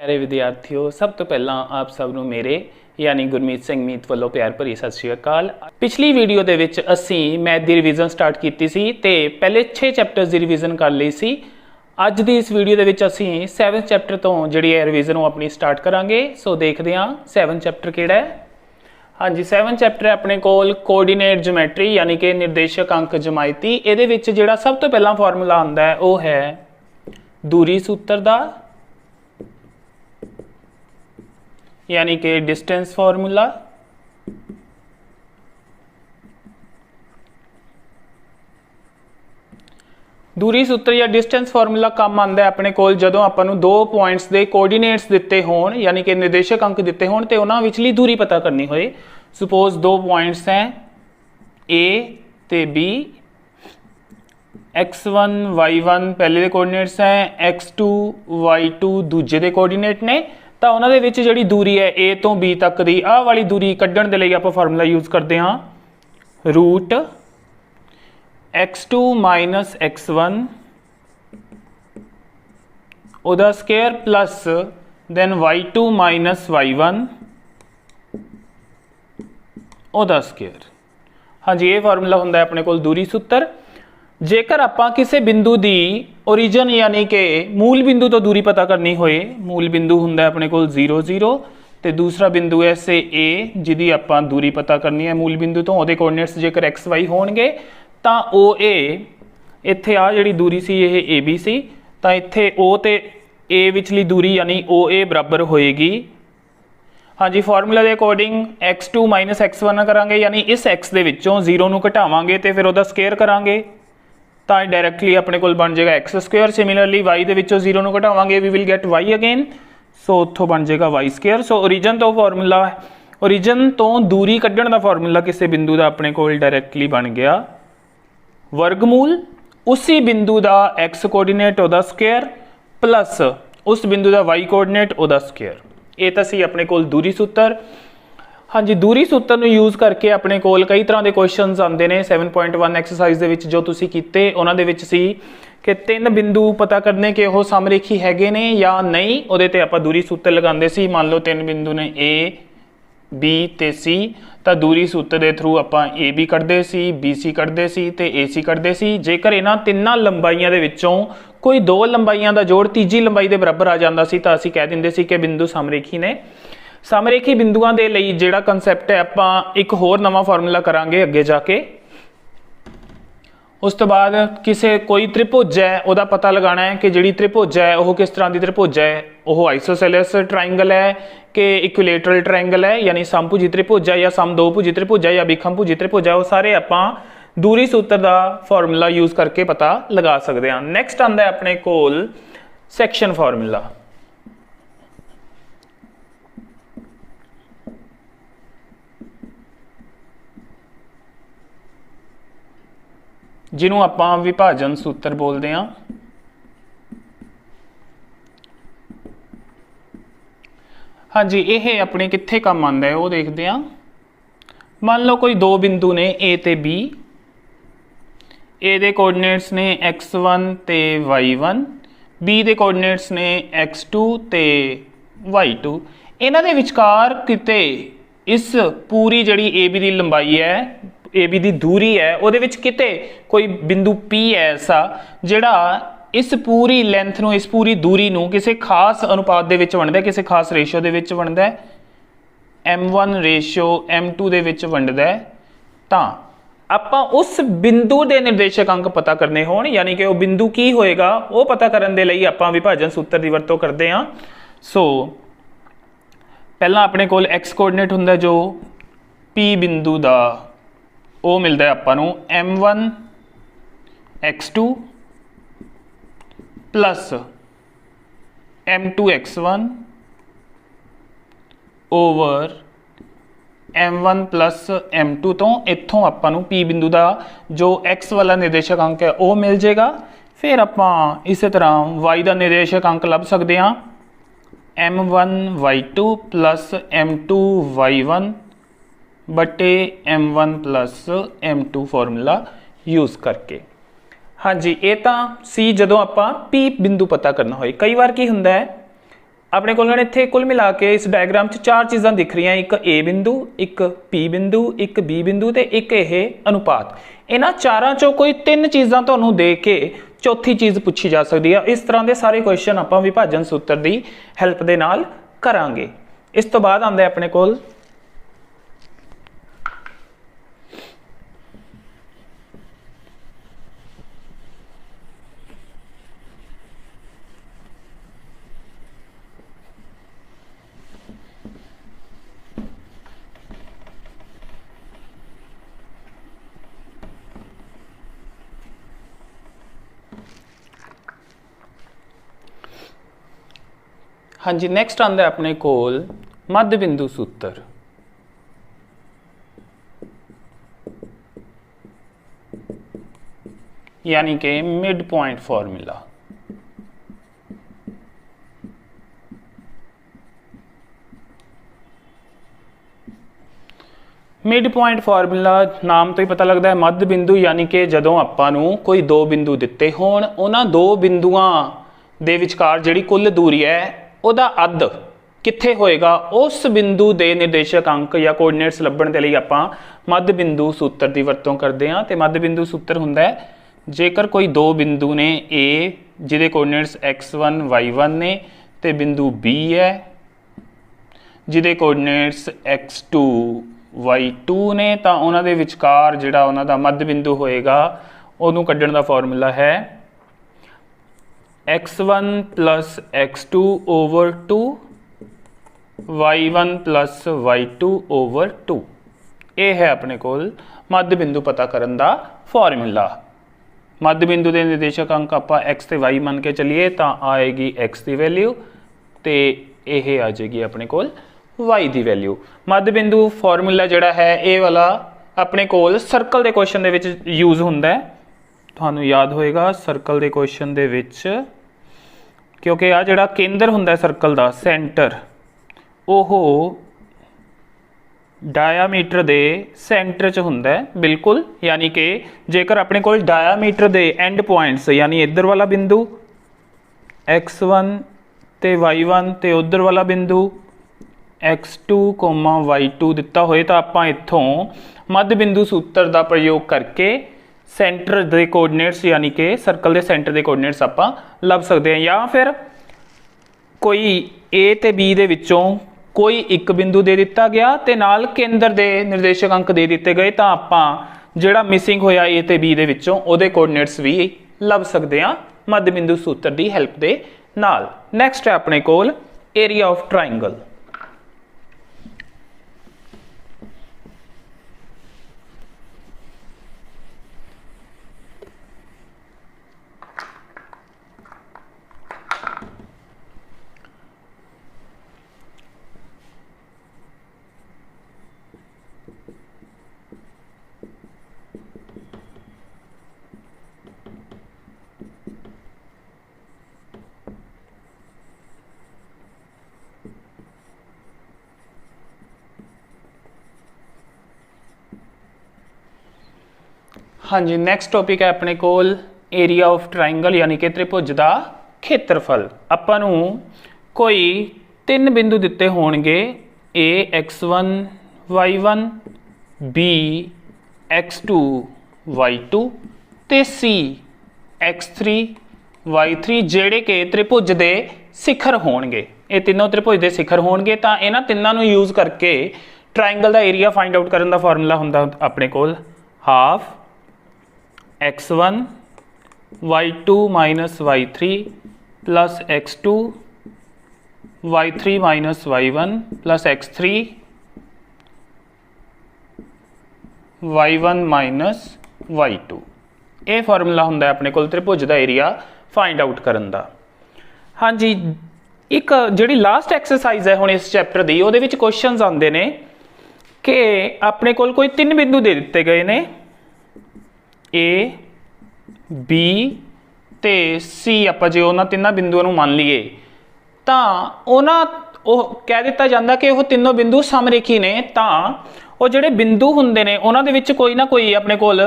प्यारे विद्यार्थियों, सब तो पहला आप सब ਨੂੰ ਮੇਰੇ यानी गुरमीत सिंह मीत ਵੱਲੋਂ प्यार भरी सत श्री अकाल। पिछली वीडियो ਦੇ ਵਿੱਚ ਅਸੀਂ मैथ ਦੀ ਰਿਵੀਜ਼ਨ ਸਟਾਰਟ ਕੀਤੀ ਸੀ ਤੇ ਪਹਿਲੇ 6 ਚੈਪਟਰਸ ਦੀ ਰਿਵੀਜ਼ਨ ਕਰ ਲਈ ਸੀ। ਅੱਜ ਦੀ ਇਸ ਵੀਡੀਓ ਦੇ ਵਿੱਚ ਅਸੀਂ 7th ਚੈਪਟਰ ਤੋਂ ਜਿਹੜੀ ਹੈ ਰਿਵੀਜ਼ਨ ਉਹ ਆਪਣੀ ਸਟਾਰਟ ਕਰਾਂਗੇ। ਸੋ ਦੇਖਦੇ ਹਾਂ 7th ਚੈਪਟਰ ਕਿਹੜਾ ਹੈ। ਹਾਂਜੀ, 7th ਚੈਪਟਰ ਹੈ ਆਪਣੇ ਕੋਲ ਕੋਆਰਡੀਨੇਟ ਜਿਓਮੈਟਰੀ यानी कि निर्देशक अंक ਜਮਾਇਤੀ। ਇਹਦੇ ਵਿੱਚ ਜਿਹੜਾ ਸਭ ਤੋਂ ਪਹਿਲਾਂ ਫਾਰਮੂਲਾ ਆਉਂਦਾ ਹੈ ਉਹ ਹੈ दूरी सूत्र ਦਾ यानी कि डिस्टेंस फार्मूला। दूरी सूत्र या डिस्टेंस फार्मूला काम आता है अपने कोल जदों आपां नूं दो पॉइंट्स दे कोऑर्डिनेट्स दिते होण यानी कि निर्देशक अंक दिते होण ते उन्हां विचली दूरी पता करनी होए। सुपोज दो पॉइंट्स हैं ए ते बी, x1 y1 पहले दे कोऑर्डिनेट्स हैं, x2 y2 दूजे दे कोऑर्डिनेट ने। तो उन्होंने विच जिहड़ी दूरी है ए तो बी तक दी आह वाली दूरी कड्ढण दे लई आपां फार्मूला यूज़ करते हाँ रूट x2 माइनस x1 उहदा square plus then y2 minus y1 उहदा स्केयर। हाँ जी, ये फार्मूला हुंदा है अपने कोल दूरी सूत्र। जेकर आपां किसी बिंदु की ओरिजन यानी कि मूल बिंदु तो दूरी पता करनी होए, मूल बिंदु हुंदा अपने कोल 0 0 ते दूसरा बिंदु है से ए जिहदी आपां दूरी पता करनी है मूल बिंदु तो उहदे कोऑर्डिनेट्स जेकर एक्स वाई होणगे तां ओ ए इत्थे आ जिहड़ी दूरी सी ये ए बी सी तां इत्थे ओ ते ए विचली दूरी यानी ओ ए बराबर होएगी। हाँ जी, फार्मूला के अकॉर्डिंग x2 माइनस x1 करांगे यानी इस x दे विचों 0 नूं घटावांगे ते फिर उहदा स्केयर करांगे तो डायरैक्टली अपने को बन जाएगा एक्स स्क्वेयर। सिमिलरली वाई दे विचों 0 नूं घटावांगे we will get Y again, so उत्थों बन जाएगा वाई स्क्वेयर। सो ओरिजन तो फार्मूला ओरिजन तो दूरी कड्ढण दा फार्मूला किसी बिंदु का अपने को डायरैक्टली बन गया वर्गमूल उसी बिंदु का एक्स कोऑर्डिनेट उहदा स्क्वेयर प्लस उस बिंदु का वाई कोऑर्डिनेट उहदा स्क्वेयर। ये तो सी अपने को दूरी सूत्र। हाँ जी, दूरी सूत्र नूं यूज़ करके अपने कोल कई तरह के क्वेश्चनस आते हैं 7.1 एक्सरसाइज दे विच जो तुसी कीते उन्हां दे विच सी कि 3 बिंदु पता करने के वो समरेखी हैगे ने या नहीं, उहदे ते आपां दूरी सूत्र लगांदे सी। मान लो 3 बिंदु ने ए बी ते सी तो दूरी सूत्र के थ्रू आपां A B कढ़दे C, B C कढ़दे सी ते ए सी कढ़दे सी। जेकर इन्हां तिन्नां लंबाइयां दे विचों कोई दो लंबाइयां दा जोड़ तीजी लंबाई के बराबर आ जांदा सी तां असीं कह दिंदे सी कि बिंदु समरेखी ने। समरेखी बिंदुआं दे लई जिहड़ा कंसैप्ट है आपां एक होर नवां फार्मूला करांगे अगे जाके। उस तो बाद किसी कोई त्रिभुज है उहदा पता लगाना है कि जिहड़ी त्रिभुज है वह किस तरह की त्रिभुज है, वह आइसोसेलेस ट्राइंगल है कि इक्विलेटरल ट्राइंगल है यानी समभुजी त्रिभुज है या समदोभुजी त्रिभुज है या विखमभुजी त्रिभुज है। वो सारे आपां दूरी सूत्र का फार्मूला यूज़ करके पता लगा सकते हैं। नैक्सट आंदा है अपने कोल सैक्शन फार्मूला। जिन्हों आपां विभाजन सूत्र बोलते हैं। हाँ जी, ये अपने कित्थे काम आंदा है वो देखते हैं। मान लो कोई दो बिंदु ने ए ते बी, ए दे कोऑर्डिनेट्स ने x1 ते y1, बी दे कोऑर्डिनेट्स ने x2 ते y2। इन्हां दे विचकार किते इस पूरी जिहड़ी ए बी दी लंबाई है ए बी दी दूरी है उहदे विच किते कोई बिंदु P है ऐसा जिहड़ा इस पूरी लेंथ नूं इस पूरी दूरी नूं किसी खास अनुपात दे विच वंडदा है, किसी खास रेशो दे विच वंडदा है, m1 रेशो m2 दे विच वंडदा है। तां आपां उस बिंदु दे निर्देशक अंक पता करने होण यानी कि वो बिंदु की होएगा वो पता करन दे लई आपां विभाजन सूत्र दी वरतों करदे हां। सो पहला अपने कोल x कोऑर्डिनेट हुंदा जो P बिंदु दा वो मिलता है आपां नूं m1 x2 plus m2 x1 over m1 plus m2 तो इत्थों आपां नूं p बिंदु का जो x वाला निर्देशक अंक है वो मिल जाएगा। फिर आपां इस तरह y का निर्देशक अंक लभ सकते हाँ m1 y2 plus m2 y1 बटे m1 plus m2 formula use करके। हाँ जी, ये तो सी जदों आपां P बिंदु पता करना होए। कई बार की हुंदा है अपने को इत्थे कुल मिला के इस डायग्राम च 4 चीज़ां दिख रही, एक ए बिंदु, एक पी बिंदु, एक बी बिंदु ते एक ये अनुपात। इन्हां चारां चों कोई 3 चीज़ां तुहानूं दे के चौथी चीज़ पूछी जा सकती है। इस तरह के सारे क्वेश्चन आपां विभाजन सूत्र की हैल्प दे नाल करांगे। इस तो बाद आंदा अपने कोल हाँ जी, नैक्सट आंदा अपने कोल मध्य बिंदु सूत्र। यानी कि mid point formula. Mid point formula नाम तो ही पता लगता है मध्य बिंदु, यानी कि जदों आपां नूं कोई 2 बिंदु दिते होण, उन्हां 2 बिंदुआं दे विचकार जिहड़ी कुल दूरी है ਉਹਦਾ ਅੱਧ ਕਿੱਥੇ ਹੋਏਗਾ, ਉਸ ਬਿੰਦੂ ਦੇ ਨਿਰਦੇਸ਼ਕ ਅੰਕ ਜਾਂ ਕੋਆਰਡੀਨੇਟਸ ਲੱਭਣ ਦੇ ਲਈ ਆਪਾਂ ਮੱਧ ਬਿੰਦੂ ਸੂਤਰ ਦੀ ਵਰਤੋਂ ਕਰਦੇ ਹਾਂ। ਤੇ ਮੱਧ ਬਿੰਦੂ ਸੂਤਰ ਹੁੰਦਾ ਹੈ ਜੇਕਰ ਕੋਈ 2 ਬਿੰਦੂ ਨੇ A ਜਿਹਦੇ ਕੋਆਰਡੀਨੇਟਸ x1 y1 ਨੇ ਤੇ ਬਿੰਦੂ B ਹੈ ਜਿਹਦੇ ਕੋਆਰਡੀਨੇਟਸ x2 y2 ਨੇ, ਤਾਂ ਉਹਨਾਂ ਦੇ ਵਿਚਕਾਰ ਜਿਹੜਾ ਉਹਨਾਂ ਦਾ ਮੱਧ ਬਿੰਦੂ ਹੋਏਗਾ ਉਹਨੂੰ ਕੱਢਣ ਦਾ ਫਾਰਮੂਲਾ ਹੈ x1 plus x2 over 2 y1 plus y2 over 2। ਇਹ ਹੈ ਆਪਣੇ ਕੋਲ ਮੱਧ ਬਿੰਦੂ ਪਤਾ ਕਰਨ ਦਾ ਫਾਰਮੂਲਾ। ਮੱਧ ਬਿੰਦੂ ਦੇ ਨਿਰਦੇਸ਼ਕ ਅੰਕ ਆਪਾਂ x ਤੇ y ਮੰਨ ਕੇ ਚੱਲੀਏ ਤਾਂ ਆਏਗੀ x ਦੀ ਵੈਲਿਊ ਤੇ ਇਹ ਆ ਜਾਏਗੀ ਆਪਣੇ ਕੋਲ y ਦੀ ਵੈਲਿਊ। ਮੱਧ ਬਿੰਦੂ ਫਾਰਮੂਲਾ ਜਿਹੜਾ ਹੈ ਇਹ ਵਾਲਾ ਆਪਣੇ ਕੋਲ ਸਰਕਲ ਦੇ ਕੁਐਸਚਨ ਦੇ ਵਿੱਚ ਯੂਜ਼ ਹੁੰਦਾ ਹੈ। ਤੁਹਾਨੂੰ ਯਾਦ ਹੋਏਗਾ ਸਰਕਲ ਦੇ ਕੁਐਸਚਨ ਦੇ ਵਿੱਚ, ਕਿਉਂਕਿ ਆ ਜਿਹੜਾ ਕੇਂਦਰ ਹੁੰਦਾ ਸਰਕਲ ਦਾ ਸੈਂਟਰ ਉਹ ਡਾਇਆਮੀਟਰ ਦੇ ਸੈਂਟਰ 'ਚ ਹੁੰਦਾ ਬਿਲਕੁਲ। ਯਾਨੀ ਕਿ ਜੇਕਰ ਆਪਣੇ ਕੋਲ ਡਾਇਆਮੀਟਰ ਦੇ ਐਂਡ ਪੁਆਇੰਟਸ ਯਾਨੀ ਇੱਧਰ ਵਾਲਾ ਬਿੰਦੂ x1 ਤੇ y1 ਤੇ ਉੱਧਰ ਵਾਲਾ ਬਿੰਦੂ x2, y2 ਦਿੱਤਾ ਹੋਏ ਤਾਂ ਆਪਾਂ ਇੱਥੋਂ ਮੱਧ ਬਿੰਦੂ ਸੂਤਰ ਦਾ ਪ੍ਰਯੋਗ ਕਰਕੇ ਸੈਂਟਰ ਦੇ ਕੋਆਰਡੀਨੇਟਸ ਯਾਨੀ ਕਿ ਸਰਕਲ ਦੇ ਸੈਂਟਰ ਦੇ ਕੋਆਰਡੀਨੇਟਸ ਆਪਾਂ ਲੱਭ ਸਕਦੇ ਹਾਂ। ਜਾਂ ਫਿਰ ਕੋਈ A ਤੇ B ਦੇ ਵਿੱਚੋਂ ਕੋਈ ਇੱਕ ਬਿੰਦੂ ਦੇ ਦਿੱਤਾ ਗਿਆ ਤੇ ਨਾਲ ਕੇਂਦਰ ਦੇ ਨਿਰਦੇਸ਼ਕ ਅੰਕ ਦੇ ਦਿੱਤੇ ਗਏ ਤਾਂ ਆਪਾਂ ਜਿਹੜਾ ਮਿਸਿੰਗ ਹੋਇਆ A ਤੇ B ਦੇ ਵਿੱਚੋਂ ਉਹਦੇ ਕੋਆਰਡੀਨੇਟਸ ਵੀ ਲੱਭ ਸਕਦੇ ਹਾਂ ਮੱਧ ਬਿੰਦੂ ਸੂਤਰ ਦੀ ਹੈਲਪ ਦੇ ਨਾਲ। ਨੈਕਸਟ ਹੈ ਆਪਣੇ ਕੋਲ ਏਰੀਆ ਆਫ ਟ੍ਰਾਇੰਗਲ। हाँ जी, नैक्सट टॉपिक है अपने कोल एरिया ऑफ ट्राइंगल यानी कि त्रिभुज का खेत्रफल। आपां नूं कोई 3 बिंदु दिते होणगे A x1 y1 B x2 y2 ते C x3 y3 ਜਿਹੜੇ ਕਿ त्रिभुज ਦੇ ਸਿਖਰ ਹੋਣਗੇ। ਇਹ ਤਿੰਨੋਂ त्रिभुज ਦੇ ਸਿਖਰ ਹੋਣਗੇ ਤਾਂ ਇਹਨਾਂ ਤਿੰਨਾਂ ਨੂੰ ਯੂਜ਼ ਕਰਕੇ ट्राइंगल का एरिया फाइंड आउट करने का फॉर्मूला ਹੁੰਦਾ ਆਪਣੇ ਕੋਲ half x1 y2 minus y3 plus x2 y3 minus y1 plus x3 y1 minus y2। ਇਹ ਫਾਰਮੂਲਾ ਹੁੰਦਾ ਆਪਣੇ ਕੋਲ त्रिभुज ਦਾ ਏਰੀਆ फाइंड आउट ਕਰਨ ਦਾ। हाँ जी, एक ਜਿਹੜੀ ਲਾਸਟ ਐਕਸਰਸਾਈਜ਼ ਹੈ ਹੁਣ ਇਸ ਚੈਪਟਰ ਦੀ ਉਹਦੇ ਵਿੱਚ ਕੁਐਸਚਨਸ ਆਉਂਦੇ ਨੇ कि अपने कोल कोई 3 बिंदु दे दिते गए ने A B ते C। आप जो उन्होंने 3 बिंदुओं को मान लीए तो कह दिता जाता कि वह तीनों बिंदु समरेखी ने, तो वो जोड़े बिंदु होंगे ने उन्होंने कोई ना कोई अपने कोल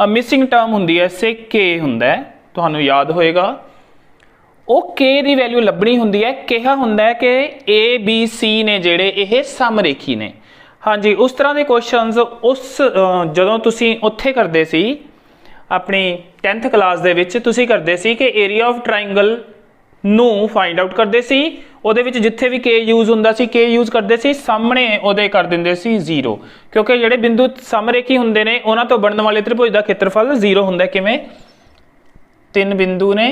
मिसिंग टर्म होंगी है, सेक के होंगे। तुहानू याद होएगा ਉਹ k ਦੀ ਵੈਲਿਊ ਲੱਭਣੀ ਹੁੰਦੀ ਹੈ। ਕਿਹਾ ਹੁੰਦਾ ਹੈ ਕਿ A B C ਨੇ ਜਿਹੜੇ ਇਹ ਸਮਰੇਖੀ ਨੇ। ਹਾਂਜੀ, ਉਸ ਤਰ੍ਹਾਂ ਦੇ ਕੁਐਸਚਨਸ ਜਦੋਂ ਤੁਸੀਂ ਉੱਥੇ ਕਰਦੇ ਸੀ ਆਪਣੀ 10th ਕਲਾਸ ਦੇ ਵਿੱਚ, ਤੁਸੀਂ ਕਰਦੇ ਸੀ ਕਿ ਏਰੀਆ ਆਫ ਟ੍ਰਾਇੰਗਲ ਨੂੰ ਫਾਈਂਡ ਆਊਟ ਕਰਦੇ ਸੀ। ਉਹਦੇ ਵਿੱਚ ਜਿੱਥੇ ਵੀ k ਯੂਜ਼ ਹੁੰਦਾ ਸੀ, k ਯੂਜ਼ ਕਰਦੇ ਸੀ, ਸਾਹਮਣੇ ਉਹਦੇ ਕਰ ਦਿੰਦੇ ਸੀ 0, ਕਿਉਂਕਿ ਜਿਹੜੇ ਬਿੰਦੂ ਸਮਰੇਖੀ ਹੁੰਦੇ ਨੇ ਉਹਨਾਂ ਤੋਂ ਬਣਨ ਵਾਲੇ ਤ੍ਰਿਭੁਜ ਦਾ ਖੇਤਰਫਲ 0 ਹੁੰਦਾ। ਕਿਵੇਂ? 3 ਬਿੰਦੂ ਨੇ,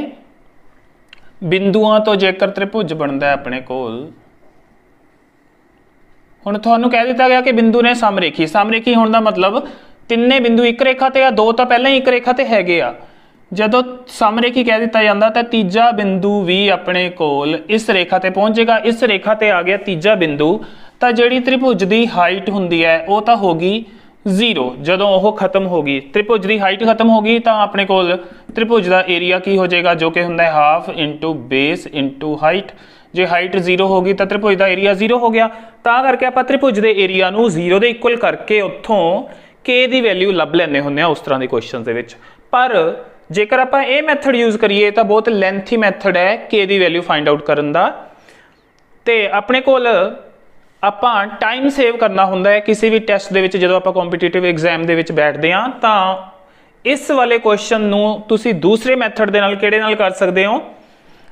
ਬਿੰਦੂਆਂ ਤੋਂ ਜੇਕਰ ਤ੍ਰਿਭੁਜ ਬਣਦਾ ਆਪਣੇ ਕੋਲ, ਹੁਣ ਤੁਹਾਨੂੰ ਕਹਿ ਦਿੱਤਾ ਗਿਆ ਕਿ ਬਿੰਦੂ ਨੇ ਸਮਰੇਖੀ। ਸਮਰੇਖੀ ਹੋਣ ਦਾ ਮਤਲਬ ਤਿੰਨੇ ਬਿੰਦੂ ਇੱਕ ਰੇਖਾ ਤੇ ਆ, 2 ਤਾਂ ਪਹਿਲਾਂ ਹੀ ਇੱਕ ਰੇਖਾ ਤੇ ਹੈਗੇ ਆ। ਜਦੋਂ ਸਮਰੇਖੀ ਕਹਿ ਦਿੱਤਾ ਜਾਂਦਾ ਤਾਂ ਤੀਜਾ ਬਿੰਦੂ ਵੀ ਆਪਣੇ ਕੋਲ ਇਸ ਰੇਖਾ ਤੇ ਪਹੁੰਚੇਗਾ। ਇਸ ਰੇਖਾ ਤੇ ਆ ਗਿਆ ਤੀਜਾ ਬਿੰਦੂ, ਤਾਂ ਜਿਹੜੀ ਤ੍ਰਿਭੁਜ ਦੀ ਹਾਈਟ ਹੁੰਦੀ ਹੈ ਉਹ ਤਾਂ ਹੋ ਗਈ 0। ਜਦੋਂ ਉਹ ਖਤਮ ਹੋ ਗਈ, ਤ੍ਰਿਭੁਜ ਦੀ ਹਾਈਟ ਖਤਮ ਹੋ ਗਈ, ਤਾਂ ਆਪਣੇ ਕੋਲ ਤ੍ਰਿਭੁਜ ਦਾ ਏਰੀਆ ਕੀ ਹੋ ਜਾਏਗਾ, ਜੋ ਕਿ ਹੁੰਦਾ ਹੈ half into base into height. ਜੇ ਹਾਈਟ 0 ਹੋ ਗਈ ਤਾਂ ਤ੍ਰਿਭੁਜ ਦਾ ਏਰੀਆ 0 ਹੋ ਗਿਆ। ਤਾਂ ਕਰਕੇ ਆਪਾਂ ਤ੍ਰਿਭੁਜ ਦੇ ਏਰੀਆ ਨੂੰ 0 ਦੇ ਇਕੁਅਲ ਕਰਕੇ ਉੱਥੋਂ k ਦੀ ਵੈਲਿਊ ਲੱਭ ਲੈਂਦੇ ਹੁੰਦੇ ਆ ਉਸ ਤਰ੍ਹਾਂ ਦੇ ਕੁਐਸਚਨ ਦੇ ਵਿੱਚ। ਪਰ ਜੇਕਰ ਆਪਾਂ ਇਹ ਮੈਥਡ ਯੂਜ਼ ਕਰੀਏ ਤਾਂ ਬਹੁਤ ਲੈਂਥੀ ਮੈਥਡ ਹੈ k ਦੀ ਵੈਲਿਊ ਫਾਈਂਡ ਆਊਟ ਕਰਨ ਦਾ, ਤੇ ਆਪਣੇ ਕੋਲ ਆਪਾਂ ਟਾਈਮ ਸੇਵ ਕਰਨਾ ਹੁੰਦਾ ਹੈ ਕਿਸੇ ਵੀ ਟੈਸਟ ਦੇ ਵਿੱਚ। ਜਦੋਂ ਆਪਾਂ ਕੰਪੀਟੀਟਿਵ ਐਗਜ਼ਾਮ ਦੇ ਵਿੱਚ ਬੈਠਦੇ ਹਾਂ ਤਾਂ ਇਸ ਵਾਲੇ ਕੁਐਸਚਨ ਨੂੰ ਤੁਸੀਂ ਦੂਸਰੇ ਮੈਥਡ ਦੇ ਨਾਲ ਕਿਹੜੇ ਨਾਲ ਕਰ ਸਕਦੇ ਹੋ,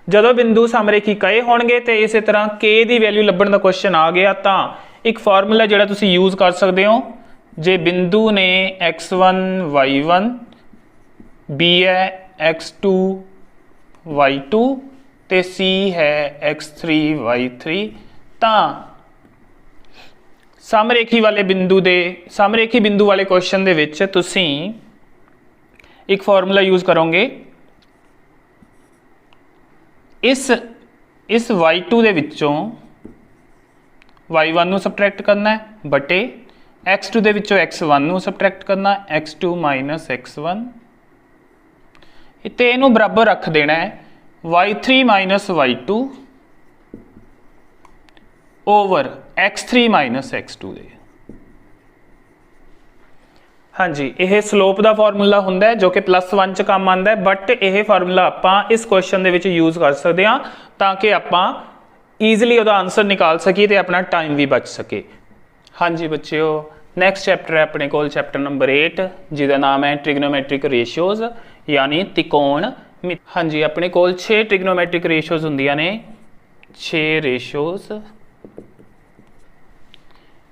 ਜਦੋਂ ਬਿੰਦੂ ਸਮਰੇਖੀ ਕਹੇ ਹੋਣਗੇ ਤੇ ਇਸੇ ਤਰ੍ਹਾਂ k ਦੀ ਵੈਲਿਊ ਲੱਭਣ ਦਾ ਕੁਐਸਚਨ ਆ ਗਿਆ ਤਾਂ ਇੱਕ ਫਾਰਮੂਲਾ ਜਿਹੜਾ ਤੁਸੀਂ ਯੂਜ਼ ਕਰ ਸਕਦੇ ਹੋ। ਜੇ ਬਿੰਦੂ ਨੇ x1 y1, b ਹੈ x2 y2 ਤੇ c ਹੈ x3 y3, ਤਾਂ ਸਮਰੇਖੀ ਵਾਲੇ ਬਿੰਦੂ ਵਾਲੇ ਕੁਐਸਚਨ ਦੇ ਵਿੱਚ ਤੁਸੀਂ ਇੱਕ ਫਾਰਮੂਲਾ ਯੂਜ਼ ਕਰੋਗੇ। ਇਸ y2 ਦੇ ਵਿੱਚੋਂ y1 ਨੂੰ ਸਬਟਰੈਕਟ ਕਰਨਾ ਹੈ ਬਟੇ x2 ਦੇ ਵਿੱਚੋਂ x1 ਨੂੰ ਸਬਟਰੈਕਟ ਕਰਨਾ, x2 ਮਾਈਨਸ x1, ਤੇ ਇਹਨੂੰ ਬਰਾਬਰ ਰੱਖ ਦੇਣਾ ਹੈ y3 minus y2 over x3 minus x2 ਦੇ। ਹਾਂਜੀ, ਇਹ ਸਲੋਪ ਦਾ ਫਾਰਮੂਲਾ ਹੁੰਦਾ ਹੈ ਜੋ ਕਿ +1 ਚ ਕੰਮ ਆਉਂਦਾ ਹੈ, ਬਟ ਇਹ ਫਾਰਮੂਲਾ ਆਪਾਂ ਇਸ ਕੁਐਸਚਨ ਦੇ ਵਿੱਚ ਯੂਜ਼ ਕਰ ਸਕਦੇ ਹਾਂ ਤਾਂ ਕਿ ਆਪਾਂ ਈਜ਼ੀਲੀ ਉਹਦਾ ਆਨਸਰ ਨਿਕਾਲ ਸਕੀਏ ਤੇ ਆਪਣਾ ਟਾਈਮ ਵੀ ਬਚ ਸਕੇ। ਹਾਂਜੀ ਬੱਚਿਓ, ਨੈਕਸਟ ਚੈਪਟਰ ਹੈ ਆਪਣੇ ਕੋਲ ਚੈਪਟਰ ਨੰਬਰ 8, ਜਿਹਦਾ ਨਾਮ ਹੈ ਟ੍ਰਿਗਨੋਮੈਟ੍ਰਿਕ ਰੇਸ਼ੀਓਜ਼ यानी त्रिकोण। हाँ जी, अपने कोल 6 ट्रिग्नोमैट्रिक रेशियोज होंदियां ने। 6 रेशियोज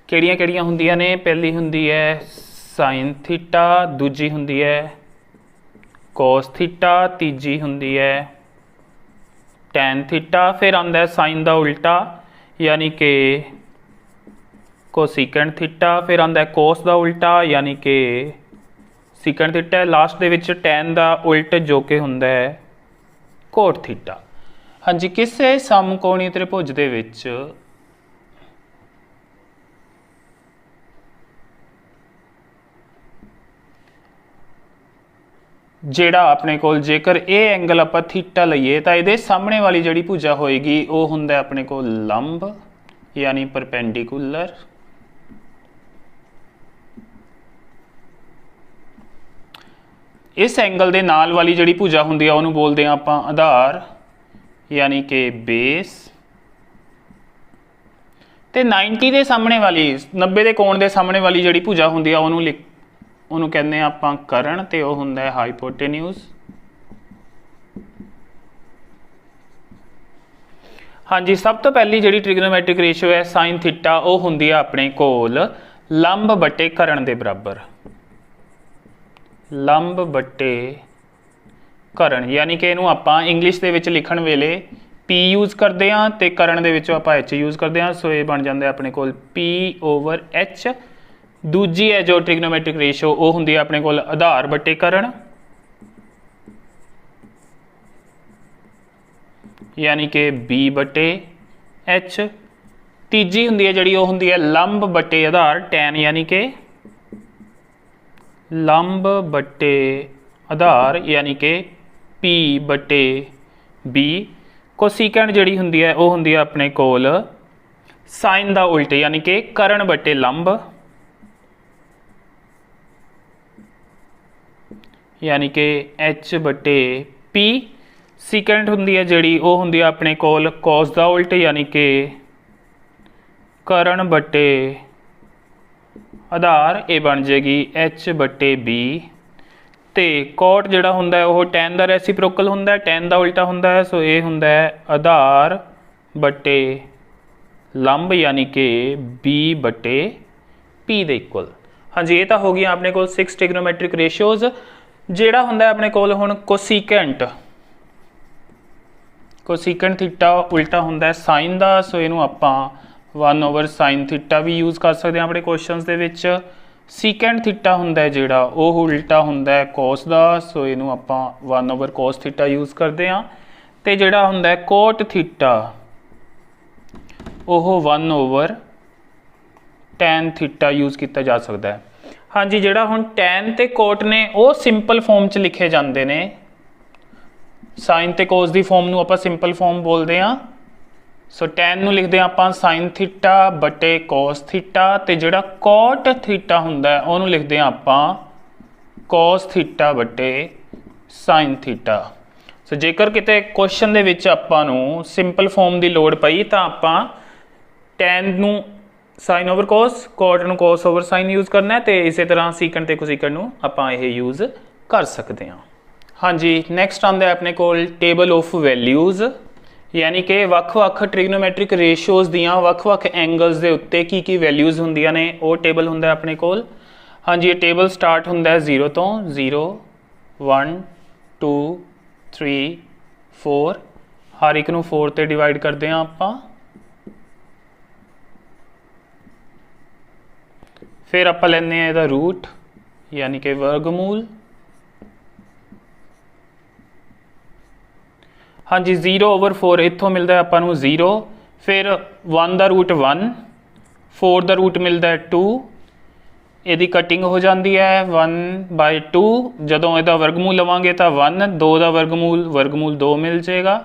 किहड़ियां होंदियां ने? पहली हुंदी है साइन थीटा, दूजी हुंदी है कोस थीटा, तीजी हुंदी है टैन थीटा, फिर आंदा है साइन दा उल्टा यानी कि कोसीकेंट थीटा, फिर आंदा है कोस दा उल्टा यानी कि सीकेंट थीटा, लास्ट दे विच टैन दा उल्ट जो कि हुंदा है कोट थीटा। हाँ जी, किसी समकोणी त्रिभुज दे विच जेड़ा अपने कोल जेकर ये एंगल आपां थीटा लईए तां इहदे सामने वाली जिहड़ी भुजा होएगी वो हुंदा है अपने कोल लंब यानी परपेंडिकुलर। इस एंगल के नाल वाली जिहड़ी भुजा हुंदी है उहनूं बोलदे आं आपां आधार यानी कि बेस, ते 90 के सामने वाली 90 के कोण के सामने वाली जिहड़ी भुजा हुंदी है उहनूं कहंदे आं आपां करण, ते ओह हुंदा है हाइपोटेन्यूज। हाँ जी, सब तो पहली जिहड़ी ट्रिग्नोमैट्रिक रेशियो है साइन थीटा, वो हुंदी है अपने कोल लंब बटे करण के बराबर। लंब बटे करण यानी कि इहनूं आपां इंग्लिश दे विच लिखण वेले P यूज़ करते हैं तो करण दे विचों आपां H यूज़ करते हैं, सो ये बन जाता है अपने कोल P ओवर H। दूजी है जो ट्रिग्नोमैट्रिक रेशियो वो हुंदी है अपने कोल आधार बटे करण यानी कि B बटे H। तीजी हुंदी है जिहड़ी वो हुंदी है लंब बटे आधार टैन यानी कि लंब बटे आधार यानी कि P बटे B। कोसीकेंट जिहड़ी हुंदी है वो हुंदी है अपने कोल साइन दा उल्ट यानी कि करण बटे लंब यानी कि H बटे P। ਸੀਕੈਂਟ ਹੁੰਦੀ ਹੈ ਜਿਹੜੀ ਉਹ ਹੁੰਦੀ ਹੈ ਆਪਣੇ ਕੋਲ ਕੋਸ ਦਾ ਉਲਟ ਯਾਨੀ ਕਿ ਕਰਨ ਬਟੇ ਆਧਾਰ ਇਹ ਬਣ ਜਾਏਗੀ h/b ਤੇ ਕੋਟ ਜਿਹੜਾ ਹੁੰਦਾ ਹੈ ਉਹ tan ਦਾ ਰੈਸੀਪ੍ਰੋਕਲ ਹੁੰਦਾ ਹੈ, tan ਦਾ ਉਲਟਾ ਹੁੰਦਾ ਹੈ, ਸੋ ਇਹ ਹੁੰਦਾ ਹੈ ਆਧਾਰ ਬਟੇ ਲੰਬ ਯਾਨੀ ਕਿ b/p ਦੇ ਇਕੁਅਲ। ਹਾਂਜੀ ਇਹ ਤਾਂ ਹੋ ਗਈਆਂ ਆਪਣੇ ਕੋਲ 6 ਟ੍ਰਿਗਨੋਮੈਟ੍ਰਿਕ ਰੇਸ਼ੀਓਜ਼। ਜਿਹੜਾ ਹੁੰਦਾ ਆਪਣੇ ਕੋਲ ਹੁਣ ਕੋਸੀਕੈਂਟ ਥੀਟਾ ਉਲਟਾ ਹੁੰਦਾ ਹੈ ਸਾਈਨ ਦਾ, ਸੋ ਇਹਨੂੰ ਆਪਾਂ 1/sin ਥੀਟਾ ਵੀ ਯੂਜ਼ ਕਰ ਸਕਦੇ ਹਾਂ ਆਪਣੇ ਕੁਐਸਚਨਸ ਦੇ ਵਿੱਚ। ਸੀਕੈਂਟ ਥੀਟਾ ਹੁੰਦਾ ਜਿਹੜਾ ਉਹ ਉਲਟਾ ਹੁੰਦਾ ਹੈ ਕੋਸ ਦਾ, ਸੋ ਇਹਨੂੰ ਆਪਾਂ 1/cos ਥੀਟਾ ਯੂਜ਼ ਕਰਦੇ ਹਾਂ। ਤੇ ਜਿਹੜਾ ਹੁੰਦਾ ਕੋਟ ਥੀਟਾ ਉਹ 1/tan ਥੀਟਾ ਯੂਜ਼ ਕੀਤਾ ਜਾ ਸਕਦਾ ਹੈ। ਹਾਂਜੀ ਜਿਹੜਾ ਹੁਣ tan ਤੇ ਕੋਟ ਨੇ ਉਹ ਸਿੰਪਲ ਫਾਰਮ 'ਚ ਲਿਖੇ ਜਾਂਦੇ ਨੇ, ਸਾਈਨ ਤੇ ਕੋਸ ਦੀ ਫਾਰਮ ਨੂੰ ਆਪਾਂ ਸਿੰਪਲ ਫਾਰਮ ਬੋਲਦੇ ਹਾਂ। ਸੋ tan ਨੂੰ ਲਿਖਦੇ ਹਾਂ ਆਪਾਂ sin ਥੀਟਾ ਬਟੇ ਕੋਸ ਥੀਟਾ, ਤੇ ਜਿਹੜਾ ਕੋਟ ਥੀਟਾ ਹੁੰਦਾ ਉਹਨੂੰ ਲਿਖਦੇ ਹਾਂ ਆਪਾਂ ਕੋਸ ਥੀਟਾ ਬਟੇ sin ਥੀਟਾ। ਸੋ ਜੇਕਰ ਕਿਤੇ ਕੁਐਸਚਨ ਦੇ ਵਿੱਚ ਆਪਾਂ ਨੂੰ ਸਿੰਪਲ ਫਾਰਮ ਦੀ ਲੋੜ ਪਈ ਤਾਂ ਆਪਾਂ tan ਨੂੰ sin/cos, ਕੋਟ ਨੂੰ cos/sin ਯੂਜ਼ ਕਰਨਾ ਹੈ, ਤੇ ਇਸੇ ਤਰ੍ਹਾਂ ਸੀਕੈਂਟ ਤੇ ਕੋਸੀਕੈਂਟ ਨੂੰ ਆਪਾਂ ਇਹ ਯੂਜ਼ ਕਰ ਸਕਦੇ ਹਾਂ। ਹਾਂਜੀ ਨੈਕਸਟ ਆਉਂਦਾ ਆਪਣੇ ਕੋਲ ਟੇਬਲ ਆਫ ਵੈਲਿਊਜ਼, यानी कि ਵੱਖ-ਵੱਖ ट्रिग्नोमैट्रिक रेशियोज़ दियाँ ਵੱਖ-ਵੱਖ एंगल्स ਦੇ ਉੱਤੇ ਕੀ वैल्यूज़ ਹੁੰਦੀਆਂ ਨੇ ਉਹ ਟੇਬਲ ਹੁੰਦਾ ਆਪਣੇ ਕੋਲ। ਹਾਂਜੀ ਇਹ ਟੇਬਲ ਸਟਾਰਟ ਹੁੰਦਾ 0 ਤੋਂ 0 1 2 3 4 ਹਰ ਇੱਕ ਨੂੰ 4 ਤੇ ਡਿਵਾਈਡ ਕਰਦੇ ਹਾਂ ਆਪਾਂ। फिर आप लेने ਇਹਦਾ रूट यानी कि वर्गमूल। हाँ जी 0/4 इतों मिलता है अपन 0, फिर 1 का रूट 1, 4 का रूट मिलता है 2, यदि कटिंग हो जाती है 1/2। जदों यदा वर्गमूल लवांगे तो 1, 2 का वर्गमूल 2 मिल जाएगा।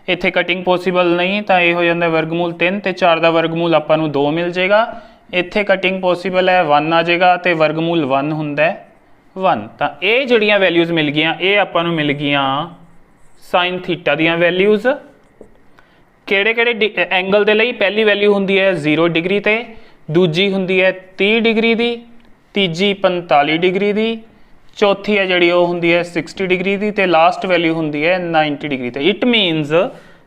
इत्थे कटिंग पॉसीबल नहीं तो यह हो जाता है वर्गमूल 3, तो 4 का वर्गमूल अपन 2 मिल जाएगा। इत्थे कटिंग पॉसीबल है 1 आ जाएगा, तो वर्गमूल 1 होंदा 1। तो ये जड़ियाँ वैल्यूज़ मिल गई, ये अपन मिल गई साइन थीटा दियाँ वैल्यूज़। किहड़े एंगल के लिए पहली वैल्यू होंदी है 0 डिग्री ते, दूजी होंदी है 30 डिग्री की, तीजी 45 डिग्री की, चौथी है जी होंदी है 60 डिग्री की, तो लास्ट वैल्यू होंदी है 90 डिग्री ते। It means